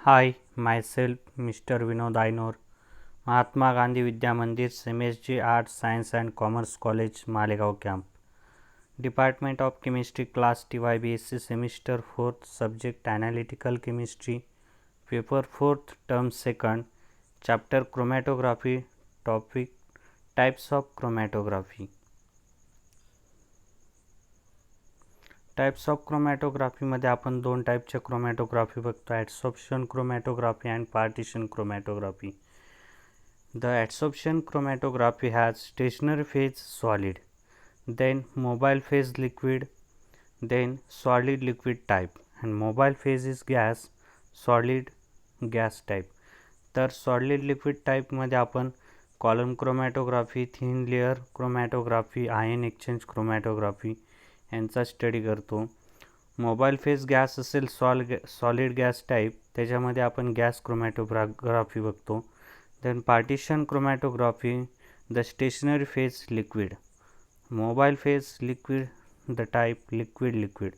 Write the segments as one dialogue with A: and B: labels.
A: Hi, myself Mr. Vinod Ainor, Mahatma Gandhi Vidya Mandir, MSG Arts, Science and Commerce College, Malegaon Camp. Department of Chemistry, Class TYBSc, Semester 4th, Subject Analytical Chemistry, Paper 4th, Term 2nd, Chapter Chromatography, Topic Types of Chromatography. Types of क्रोमॅटोग्राफीमध्ये आपण दोन टाईपच्या chromatography बघतो, adsorption chromatography and partition chromatography. The adsorption chromatography has stationary phase solid, then mobile phase liquid, then solid liquid type, and mobile phase is gas, solid gas type. तर solid liquid टाईपमध्ये आपण column chromatography, thin layer chromatography, ion exchange chromatography यांचा study करतो. Mobile phase gas असेल solid gas type, त्याच्यामध्ये आपण gas chromatography बघतो. Then partition chromatography, the stationary phase liquid, mobile phase liquid, the type liquid.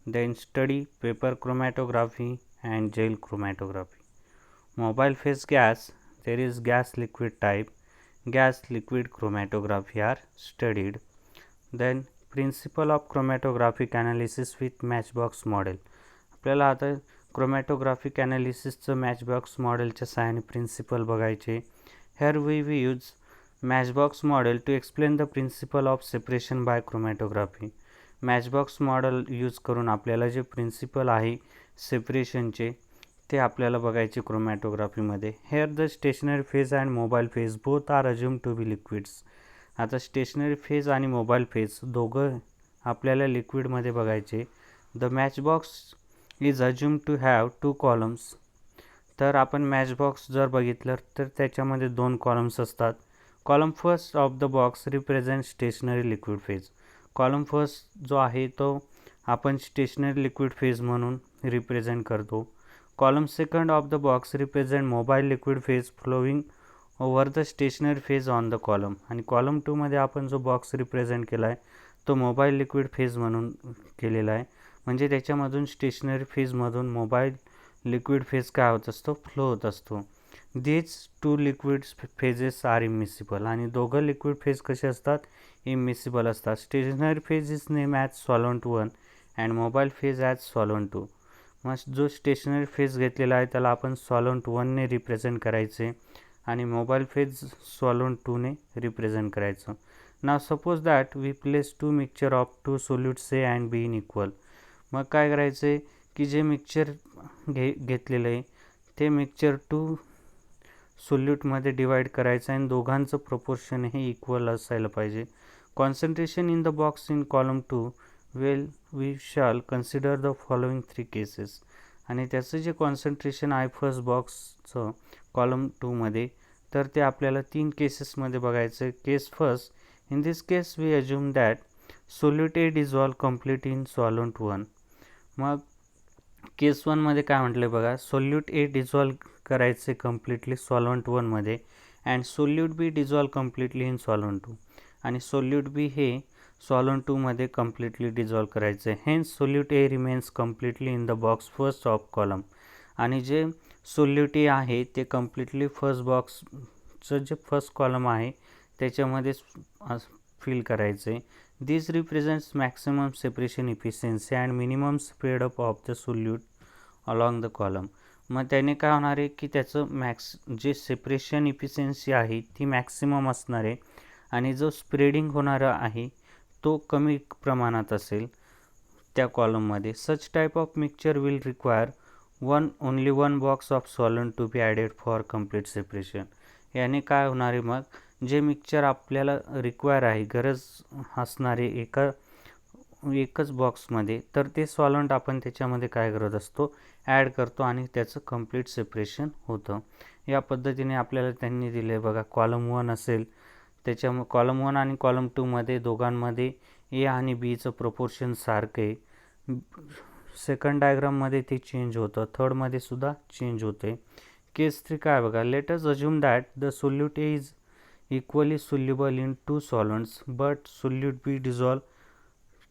A: Then study paper chromatography and gel chromatography. Mobile phase gas, there is gas liquid type, gas liquid chromatography are studied. Then principle of chromatographic analysis with matchbox model. आपल्याला आता chromatographic ॲनालिसिसचं मॅचबॉक्स मॉडेलच्या सहाय्याने principle बघायचे. Here we use matchbox model to explain the principle of separation by chromatography. Matchbox model use करून आपल्याला जे principle आहे सेपरेशनचे ते आपल्याला बघायचे क्रोमॅटोग्राफीमध्ये. Here the stationary phase and mobile phase both are assume to be liquids. आता स्टेशनरी फेज आणि मोबाईल फेज दोघं आपल्याला लिक्विडमध्ये बघायचे. The matchbox is assume to have two columns. तर आपण मॅचबॉक्स जर बघितलं तर त्याच्यामध्ये दोन कॉलम्स असतात. Column first of the box represent stationary liquid phase. Column first जो आहे तो आपण स्टेशनरी लिक्विड फेज म्हणून रिप्रेझेंट करतो. Column second of the box represent mobile liquid phase flowing over the stationary phase on the column. आणि column 2मध्ये आपण जो बॉक्स रिप्रेझेंट केला आहे तो मोबाईल लिक्विड फेज म्हणून केलेला आहे. म्हणजे त्याच्यामधून स्टेशनरी फेजमधून मोबाईल लिक्विड फेज काय होत असतो, फ्लो होत असतो. These two liquid phases are immiscible. आणि दोघं लिक्विड फेज कसे असतात, इमिसिबल असतात. Stationary phase is name as solvent 1 and mobile phase as solvent 2. मग जो स्टेशनरी फेज घेतलेला आहे त्याला आपण सॉल्व्हंट 1ने रिप्रेझेंट करायचे आणि मोबाईल फेज सॉल्व्हंट 2ने रिप्रेझेंट करायचं. Now suppose that we place two mixture of two solutes A and B in equal. मग काय करायचं आहे की जे मिक्सचर घेतलेलं आहे ते मिक्सचर 2 सोल्यूटमध्ये डिवाईड करायचं आहे आणि दोघांचं प्रपोर्शन हे इक्वल असायला पाहिजे. Concentration in the box in column 2 we shall consider the following 3 cases. आणि त्याचं जे कॉन्सन्ट्रेशन आहे फर्स्ट बॉक्सचं कॉलम 2मध्ये तर ते आपल्याला 3 केसेसमध्ये बघायचं. Case first, in this case we assume that solute A dissolve complete in solvent 1. मग केस 1मध्ये काय म्हटलं बघा, सोल्यूट ए डिझॉल्व करायचे कम्प्लिटली सॉल्व्हंट 1मध्ये and solute B dissolve completely in solvent 2. आणि सोल्यूट बी हे सॉल्व्हंट 2मध्ये कम्प्लिटली डिझॉल्व करायचे. Hence solute A remains completely in the box first of column. आणि जे सोल्यूट ए आहे ते कम्प्लिटली फर्स्ट बॉक्सचं जे फर्स्ट कॉलम आहे त्याच्यामध्ये फिल करायचे. This represents maximum separation efficiency and minimum spread up of the solute along the column. मग त्याने काय होणार आहे की त्याचं जे सेपरेशन इफिशियन्सी आहे ती मॅक्सिमम असणार आहे आणि जो स्प्रेडिंग होणारा आहे तो कमी प्रमाणात असेल त्या कॉलममध्ये. Such type of mixture will require only one box of solvent to be added for complete separation. याने काय होणार आहे, मग जे मिक्सचर आपल्याला रिक्वायर आहे, गरज असणारे एकच बॉक्समध्ये, तर ते सॉल्व्हंट आपण त्याच्यामध्ये काय करत असतो, ॲड करतो आणि त्याचं कम्प्लीट सेपरेशन होतं. या पद्धतीने आपल्याला त्यांनी दिले बघा. कॉलम 1 असेल त्याच्यामुळे कॉलम 1 आणि कॉलम 2मध्ये दोघांमध्ये ए आणि बीचं प्रपोर्शन सारखं आहे. सेकंड डायग्राममध्ये ते चेंज होतं, थर्डमध्ये सुद्धा चेंज होते. केस 3 काय बघा, let us assume that the solute A is equally soluble in two solvents but solute B dissolve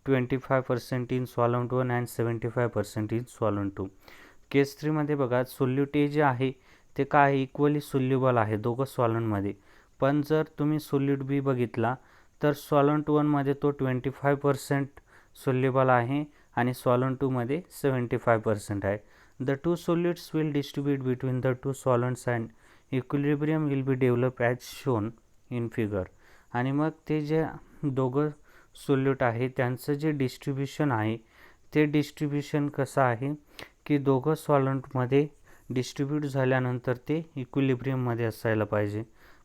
A: 25% in solvent 1 and 75% in solvent 2. केस 3मध्ये बघा सोल्यूट ए जे आहे ते काय इक्वली सोल्युबल आहे दोघं सॉल्व्हंटमध्ये. पण जर तुम्ही सोल्यूट बी बघितला तर सॉल्व्हंट 1मध्ये तो 25% सोल्युबल आहे आणि सॉल्व्हंट 2मध्ये 75% आहे. The two solutes will distribute between the two solvents and equilibrium will be develop as shown in figure. आणि मग ते जे दोघं सोल्यूट आहे त्यांचं जे डिस्ट्रीब्युशन आहे ते डिस्ट्रीब्युशन कसं आहे की दोघं सॉल्व्हंटमध्ये डिस्ट्रीब्यूट झाल्यानंतर ते इक्विलिब्रियममध्ये असायला पाहिजे.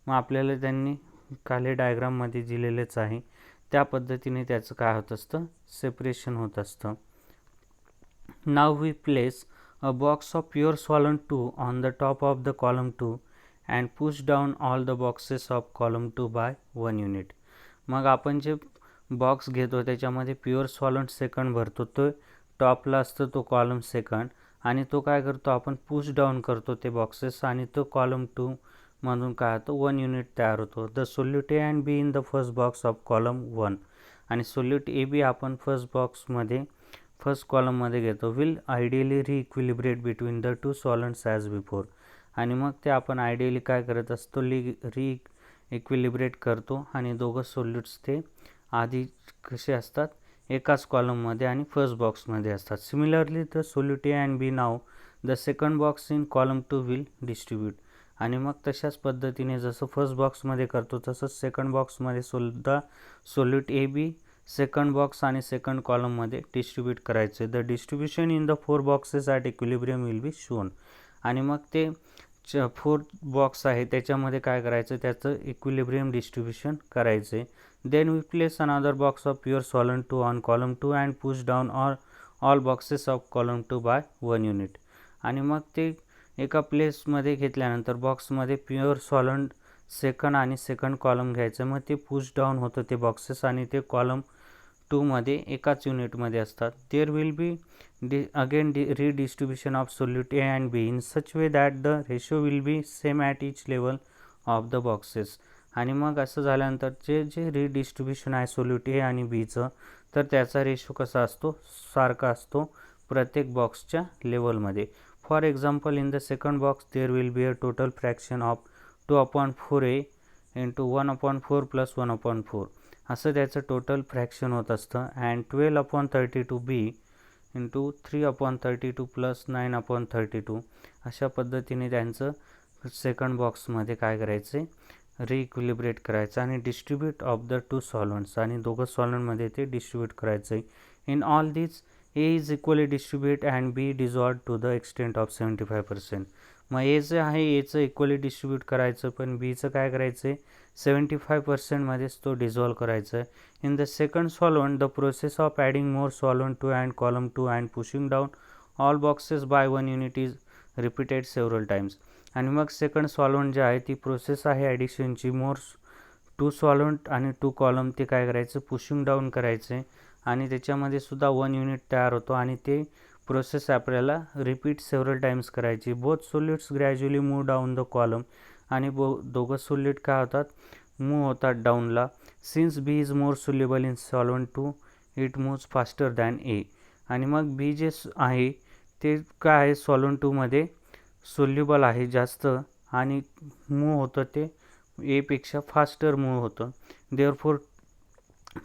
A: मग आपल्याला त्यांनी खाली डायग्राममध्ये दिलेलेच आहे त्या पद्धतीने त्याचं काय होत असतं सेपरेशन होत असतं. Now we place a box of pure solvent 2 on the top of the column 2 and push down all the boxes of column 2 by 1 unit. मग आपण जे बॉक्स घेतो त्याच्यामध्ये प्युअर सॉल्व्हंट सेकंड भरतो, तो टॉपला असतो तो कॉलम सेकंड आणि तो काय करतो आपण पुश डाऊन करतो ते बॉक्सेस आणि तो कॉलम 2 मधून काय होतो 1 युनिट तयार होतो. The solute A and B in the first box of column 1 आणि सोल्यूट ए बी आपण फर्स्ट कॉलममध्ये घेतो will ideally re-equilibrate between the two solvents as before. आणि मग ते आपण आयडियली काय करत असतो री इक्विलिब्रेट करतो आणि दोघं सोल्यूट्स ते आधी कसे असतात एकाच कॉलममध्ये आणि फर्स्ट बॉक्समध्ये असतात. Similarly the solute A and B now the second box in column 2 will distribute. आणि मग तशाच पद्धतीने जसं फर्स्ट बॉक्समध्ये करतो तसंच सेकंड बॉक्समध्ये सुद्धा solute A B second box आणि सेकंड कॉलममध्ये डिस्ट्रीब्यूट करायचे. The distribution in the 4 boxes at equilibrium will be shown. आणि मग ते 4 बॉक्स आहे त्याच्यामध्ये काय करायचं त्याचं इक्विलिब्रियम डिस्ट्रीब्युशन करायचे. Then we place another box of pure solvent 2 on column 2 and push down all boxes of column 2 by 1 unit. आणि मग ते एका प्लेसमध्ये घेतल्यानंतर बॉक्समध्ये प्युअर सॉल्व्हंट सेकंड आणि सेकंड कॉलम घ्यायचं. मग ते पुश डाऊन होतं ते बॉक्सेस आणि ते कॉलम 2मध्ये एकाच युनिटमध्ये असतात. There will be again redistribution of solute A and B in such way that the ratio will be same at each level of the boxes. आणि मग असं झाल्यानंतर जे रीडिस्ट्रीब्युशन आहे सोल्यूट ए आणि बीचं तर त्याचा रेशो कसा असतो सारखा असतो प्रत्येक बॉक्सच्या लेवलमध्ये. For example in the second box there will be a total fraction of 2/4 into 1/4 plus 1/4 असं त्याचं टोटल फ्रॅक्शन होत असतं. अँड 12/32 बी इंटू 3/32 प्लस 9/32 अशा पद्धतीने त्यांचं सेकंड बॉक्समध्ये काय करायचे रीइक्विलिब्रेट करायचं आणि distribute of the two solvents आणि दोघं सॉल्व्हंटमध्ये ते डिस्ट्रीब्यूट करायचं. In all this A is equally distribute and B dissolve to the extent of 75%. मग ए जे आहे एचं इक्वली डिस्ट्रीब्यूट करायचं पण बीचं काय करायचं आहे 75%मध्येच तो डिझॉल्व करायचं आहे. In the second solvent the process of adding more solvent to and column 2 and pushing down all boxes by 1 unit is repeated several times. आणि मग सेकंड सॉल्व्हंट जे आहे ती प्रोसेस आहे ॲडिशनची मोर 2 सॉल्व्हंट आणि 2 कॉलम ते काय करायचं पुशिंग डाऊन करायचे आणि त्याच्यामध्ये सुद्धा 1 युनिट तयार होतो आणि ते प्रोसेस आपल्याला रिपीट सेव्हरल टाइम्स करायची. Both solutes gradually move down the column आणि दोघं सोल्यूट काय होतात मूव्ह होतात डाऊनला. Since B is more soluble in solvent 2 it moves faster than A. आणि मग बी जे आहे ते काय आहे सॉल्व्हंट 2मध्ये सोल्युबल आहे जास्त आणि मूव्ह होतं ते एपेक्षा फास्टर मूव्ह होतं. Therefore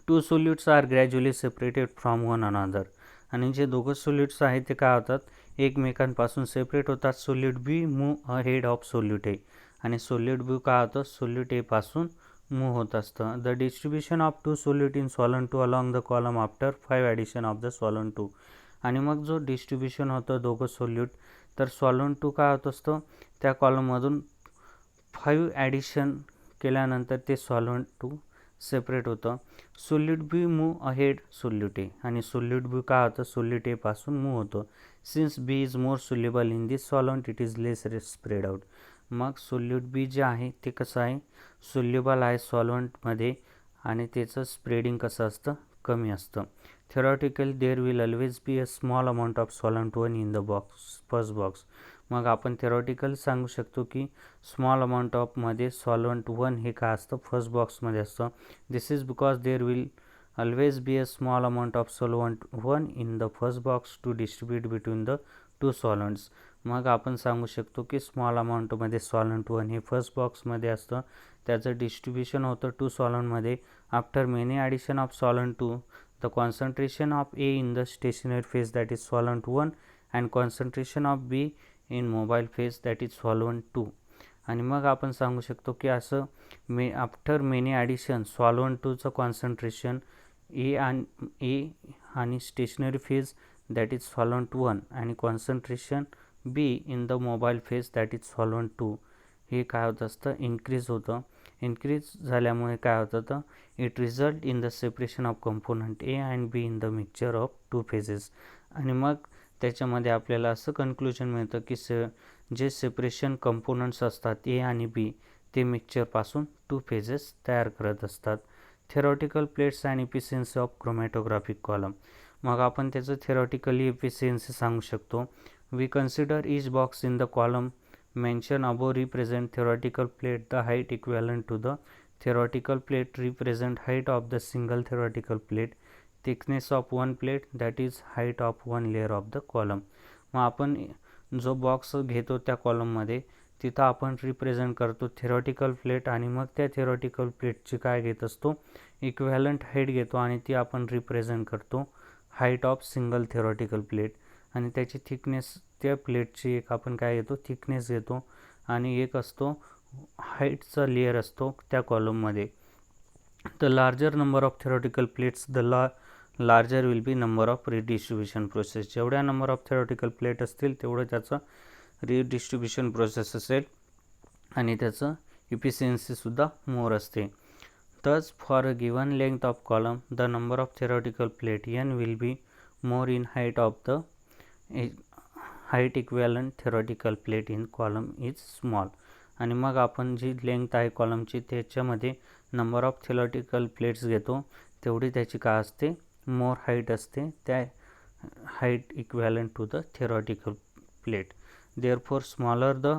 A: two solutes are gradually separated from one another. आणि जे दोघं सोल्यूट्स आहेत ते काय होतात एकमेकांपासून सेपरेट होतात. Solute B move ahead of solute A आणि सोल्यूट बी काय होतं सोल्यूट ए पासून मूव्ह होत असतं. The distribution of two solute in solvent 2 along the column after 5 addition of the solvent 2. आणि मग जो डिस्ट्रीब्युशन होतं दोघं सोल्यूट तर सॉल्व्हंट 2 काय होत असतं त्या कॉलममधून 5 ॲडिशन केल्यानंतर ते सॉल्व्हंट 2 सेपरेट होतं. Solute B move ahead solute A आणि सोल्यूट बी काय होतं सोल्यूट ए पासून मूव्ह होतं. Since B is more soluble in this solvent it is less spread out. मग सोल्यूट बी जे आहे ते कसं आहे सोल्युबल आहे सॉल्व्हंटमध्ये आणि त्याचं स्प्रेडिंग कसं असतं कमी असतं. Theoretically there will always be a small amount of solvent 1 in the first box. मग आपण थेरॉटिकल सांगू शकतो की स्मॉल अमाऊंट ऑफमध्ये सॉल्व्हंट 1 हे काय असतं फर्स्ट बॉक्समध्ये असतं. This is because there will always be a small amount of solvent 1 in the first box to distribute between the two solvents. मग आपण सांगू शकतो की स्मॉल अमाऊंटमध्ये सॉलंट 1 हे फर्स्ट बॉक्समध्ये असतं, त्याचं डिस्ट्रीब्युशन होतं टू सॉलंटमध्ये. After many addition of solvent 2 the concentration of A in the stationary phase that is solvent 1 and concentration of B in mobile phase that is solvent 2. आणि मग आपण सांगू शकतो की असं आफ्टर मेनी ॲडिशन सॉल्वंट 2चं concentration A आणि stationary phase that is solvent 1 आणि concentration B in the mobile phase that is solvent 2 हे काय होत असतं, इन्क्रीज होतं. इन्क्रीज झाल्यामुळे काय होतं तर it result in the separation of component A and B in the mixture of two phases. आणि मग त्याच्यामध्ये आपल्याला असं कन्क्लुजन मिळतं की जे सेपरेशन कंपोनंट्स असतात ए आणि बी ते मिक्सचरपासून टू फेजेस तयार करत असतात. Theoretical plates and efficiency of chromatographic column. मग आपण त्याचं थेरॉटिकली इफिशियन्सी सांगू शकतो. We consider each box in the column mention above represent theoretical plate. The height equivalent to the theoretical plate represent height of the single theoretical plate, thickness of one plate that is height of one layer of the column. मग आपण जो box घेतो त्या कॉलममध्ये तिथं आपण represent करतो theoretical plate आणि मग त्या थेरॉटिकल प्लेटची काय घेत असतो, इक्विव्हॅलंट हाईट घेतो आणि ती आपण रिप्रेझेंट करतो height of single theoretical plate. आणि त्याची थिकनेस त्या प्लेटची एक आपण काय घेतो थिकनेस घेतो आणि एक असतो हाईटचा लेअर असतो त्या कॉलममध्ये. The larger number of theoretical plates the larger will be number of redistribution process. जेवढ्या नंबर ऑफ थेरॉटिकल प्लेट असतील तेवढं त्याचं रिडिस्ट्रीब्युशन प्रोसेस असेल आणि त्याचं इफिशियन्सीसुद्धा मोर असते. Thus for a given length of column the number of theoretical plate n will be more in height of the height equivalent theoretical plate in column is small. आणि मग आपण जी लेंथ आहे कॉलमची त्याच्यामध्ये नंबर ऑफ थेरॉटिकल प्लेट्स घेतो तेवढी त्याची काय असते, मोर हाईट असते, त्या height equivalent to the theoretical plate. Therefore smaller the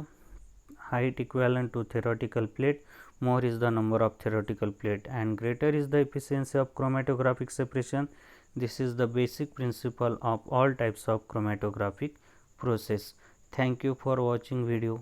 A: height equivalent to theoretical plate, more is the number of theoretical plate and greater is the efficiency of chromatographic separation. This is the basic principle of all types of chromatographic process. Thank you for watching video.